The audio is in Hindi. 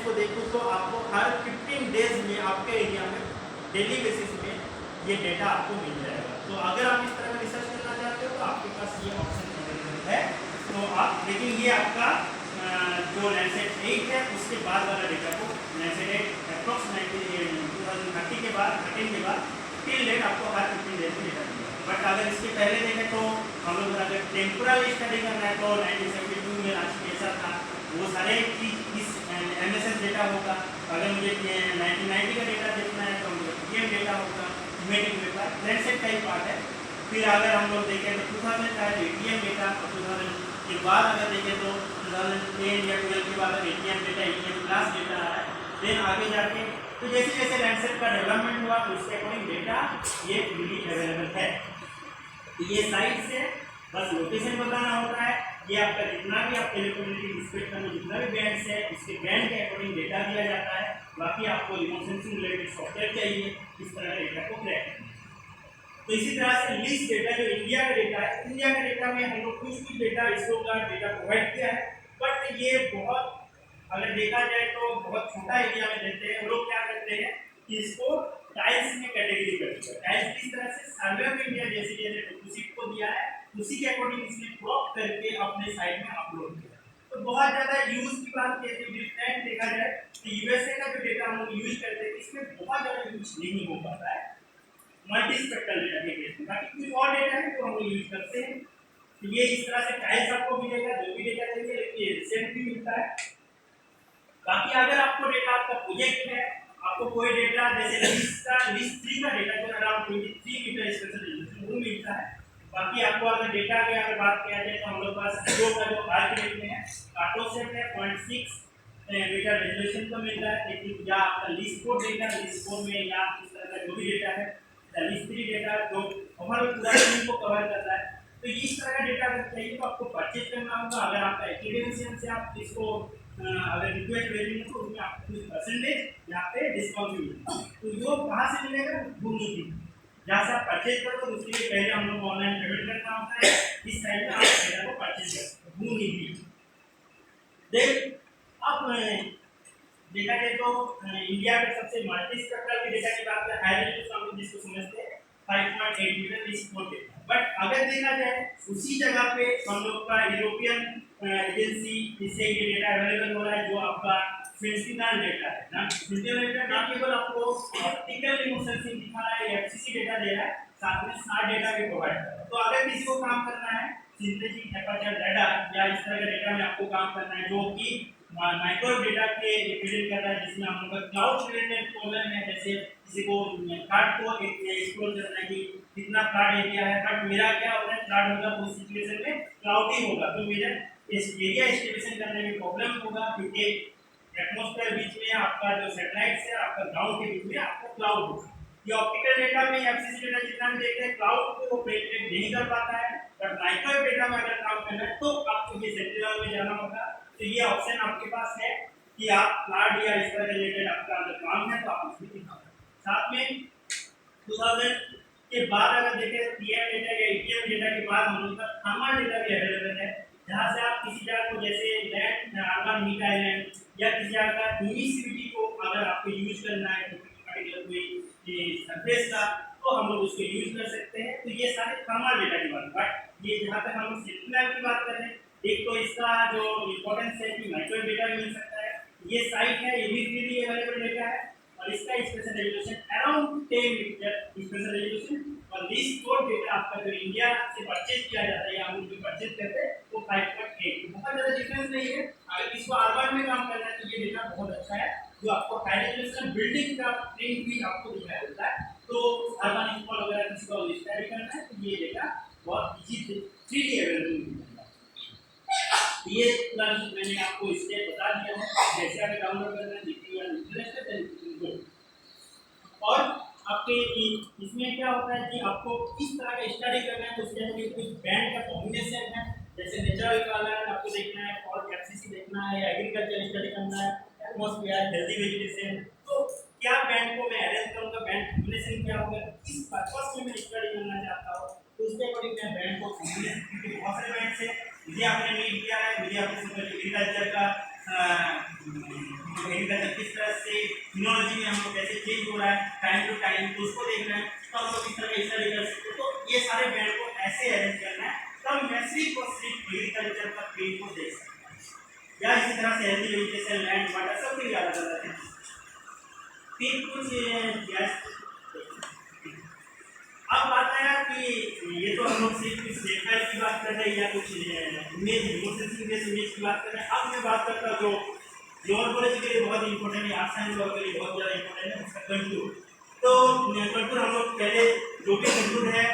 को देखूँ तो आपको हर 15 डेज में आपके एरिया में डेली बेसिस में ये डेटा आपको मिल जाएगा। तो अगर आप इस तरह का रिसर्च करना चाहते हो तो आपके पास ये ऑप्शन अवेलेबल है। तो आप लेकिन ये आपका जो लैंडसेट 8 है उसके बाद वाला डेटा को लैंडसेट 8 अप्रोक्सीमेटली 2030 के बाद 13 के बाद टिल डेट आपको हर 15 डेज में डेटा मिलेगा। बट अगर इसके पहले देखें तो हम लोग अगर टेम्पोरल स्टडी करना है तो 1972 में राशि कैसा था वो सारे चीज इस MSS डेटा होगा। अगर मुझे 1990 का डेटा देखना है तो ये डेटा होगा, इमेजिंग डेटा लैंडसेट का ही पार्ट है। फिर अगर हम लोग देखें तो 2000 का है ATM डेटा, और 2000 के बाद अगर देखें तो 2010 या 12 के बाद ATM data, ATM class data आ रहा है। देन आगे जाके तो जैसे जैसे लैंडसेट का डेवलपमेंट हुआ तो उसके अकॉर्डिंग डेटा ये फ्रीली अवेलेबल है। तो ये साइट से बस लोकेशन बताना होता है। ये आपका जितना भी आप टेलीकम्युनिकेशन स्पेक्ट्रम में जितना भी बैंड्स है उसके बैंड के अकॉर्डिंग डेटा दिया जाता है। बाकी आपको रिमोट सेंसिंग रिलेटेड सॉफ्टवेयर चाहिए इस तरह के डेटा को क्रैक करने। तो इसी तरह से लिस्ट डेटा जो इंडिया का डेटा है, इंडिया का डेटा में हम लोग कुछ डेटा इसरो का डेटा प्रोवाइड किया है। बट ये बहुत अगर देखा जाए तो बहुत छोटा एरिया में देते हैं। लोग क्या करते हैं कि इसको टाइल्स में कैटेगरी करते हैं। टाइल्स किस तरह से सर्वे ऑफ इंडिया जैसे जैसे टोपोसिट को दिया है उसी के अकॉर्डिंग इसने क्रॉप करके अपने साइट में अपलोड किया। तो बहुत ज़्यादा यूज की बात की तो डिफरेंट देखा जाए तो यूएसए का जो डेटा हम लोग यूज करते हैं इसमें बहुत ज़्यादा यूज नहीं हो पाता है मल्टी स्पेक्ट्रल डेटा के केस में। बाकी कुछ और डेटा है तो हम लोग यूज करते हैं। तो ये इस तरह से टाइल्स आपको मिलेगा, जो भी डेटा चाहिए लेकिन रिसेंट भी मिलता है। बाकी अगर आपको डेटा आपका प्रोजेक्ट है, आपको कोई डेटा जैसे लिस्ट 3 का डेटा जो अराउंड 23 मीटर स्पेशल रेजोल्यूशन वो मिलता है। बाकी आपको अगर डेटा की अगर बात किया जाए तो हम लोग पास वीडियो का जो आर्ट में है कार्टोसेट है 0.6 मीटर रेजोल्यूशन का मिल रहा है। लेकिन या आपका list code data, list code में या इस तरह का जो भी डेटा है लिस्ट 3 डेटा जो ओवरऑल पूरा टीम को कवर करता है। तो इस तरह का डेटा अगर चाहिए तो आपको परचेज करना होगा। अगर आपका एकेडमिशियन से आप इसको अगर रिक्वेस्ट भेजेंगे तो उसमें आपको कुछ परसेंटेज यहाँ पे डिस्काउंट मिलेगा। तो जो कहाँ से मिलेगा वो नीति जहाँ से आप परचेज करो तो उसके लिए पहले हम लोग को ऑनलाइन पेमेंट करना होता है। इस साइड में आप डेटा को परचेज करते हैं वो नीति। देन अब देखा जाए तो इंडिया के सबसे मल्टी स्पेक्ट्रल के डेटा की बात करें हाई रेजोल्यूशन जिसको समझते हैं 5.8 मीटर इस कोड डेटा। बट अगर देखा जाए उसी जगह पे हम लोग का यूरोपियन एजेंसी इससे ये डेटा अवेलेबल हो रहा है जो आपका सेंटिनल डेटा है ना। सेंटिनल डेटा ना केवल आपको ऑप्टिकल रिमोट सेंसिंग दिखा रहा है, FCC डेटा दे रहा है, साथ में स्मार्ट डेटा भी प्रोवाइड कर रहा है। तो अगर किसी को काम करना है सिंथेटिक एपर्चर डेटा या इस तरह का डेटा में आपको काम करना है जो कि माइक्रोवेव डेटा के रिप्रेजेंट कर रहा है जिसमें हम लोग का क्लाउड रिलेटेड प्रॉब्लम है। जैसे किसी को फ्लड को एक्सप्लोर करना है कि कितना फ्लड एरिया है, बट मेरा क्या होता है फ्लड होगा तो उस सिचुएशन में क्लाउड ही होगा तो मेरा इस एरिया एस्टिमेशन करने में प्रॉब्लम होगा क्योंकि एटमॉस्फेयर बीच में आपका जो सैटेलाइट से आपका ग्राउंड के बीच में आपका क्लाउड होगा। ये ऑप्टिकल डेटा में FCC डेटा जितना भी देखते हैं क्लाउड को वो पेनिट्रेट नहीं कर पाता है। बट माइक्रोवेव डेटा में अगर काम करना है तो आपको ये सेंटिनल में जाना होगा। तो ये ऑप्शन आपके पास है कि आप फ्लड या इस तरह के रिलेटेड आपका अगर काम है तो आप उसमें दिखाओ। साथ में 2000 के बाद अगर देखें PM डेटा या ATM डेटा के बाद हम लोग का थर्मल डेटा भी अवेलेबल है जहाँ से आप किसी जगह को जैसे लैंड अर्बन हीट आइलैंड या किसी जगह का ह्यूमिडिटी को अगर आपको यूज करना है पर्टिकुलर कोई सरफेस का तो हम लोग उसको यूज कर सकते हैं। तो ये सारे थर्मल डेटा की बात। बट ये जहाँ तक हम सेंटिनल की बात कर रहे हैं एक तो इसका जो इम्पोर्टेंस है कि माइक्रोवेव डेटा मिल सकता है। ये साइट है ये भी फ्रीली अवेलेबल डेटा है और इसका spatial resolution around 10 metre spatial resolution और लिस्ट कोड डेटा आपका जो इंडिया से परचेज किया जाता है या हम लोग परचेज करते हैं वो 5.8 बहुत ज़्यादा डिफरेंस नहीं है। अगर इसको अर्बन में काम करना है तो ये डेटा बहुत अच्छा है जो आपको हाई रेजोल्यूशन बिल्डिंग का प्रिंट भी आपको दिखाया होता है। तो अर्बन स्कूल वगैरह किसी को स्टडी करना है तो ये डेटा बहुत इजी फ्रीली अवेलेबल है। ये प्लान मैंने आपको स्टेप बता दिया है जैसे अगर डाउनलोड करना है देखिए। और आपके इसमें क्या होता है कि आपको इस तरह का स्टडी करना है तो उसके लिए कुछ बैंड का कॉम्बिनेशन है जैसे नेचुरल कलर आपको देखना है और FCC देखना है, एग्रीकल्चर स्टडी करना है, एटमॉस्फेयर, हेल्दी वेजिटेशन। तो क्या बैंड को मैं अरेंज करूँगा, बैंड कॉम्बिनेशन क्या होगा, किस पर्पस में मैं स्टडी करना चाहता हूँ तो उसके अकॉर्डिंग मैं बैंड को कॉम्बिनेशन क्योंकि बहुत सारे बैंड से मुझे आपने नीड किया है, मुझे आपने एग्रीकल्चर का एग्रीकल्चर किस तरह से टेक्नोलॉजी में हमको कैसे चेंज हो रहा है टाइम टू टाइम, तो उसको देखना है, तो हम लोग इस तरह का स्टडी कर सकते हैं। तो ये सारे पेड़ को ऐसे अरेंज करना है, तो हम मैं सिर्फ और सिर्फ एग्रीकल्चर का पेड़ को देख सकते हैं। या इसी तरह से हेल्दी वेजिटेशन, लैंड, वाटर सब कुछ याद कर है। फिर कुछ गैस। अब बात है कि ये तो हम लोग सिर्फ कुछ डेटा की बात कर रहे हैं या कुछ इमेज इमेज की बात कर रहे हैं। अब मैं बात करता हूँ जो मॉर्फोलॉजी के लिए बहुत इंपॉर्टेंट है, आर्ट साइंस के लिए बहुत ज़्यादा इंपॉर्टेंट है, उसका कंटूर। तो कंटूर हम लोग पहले जो भी कंटूर है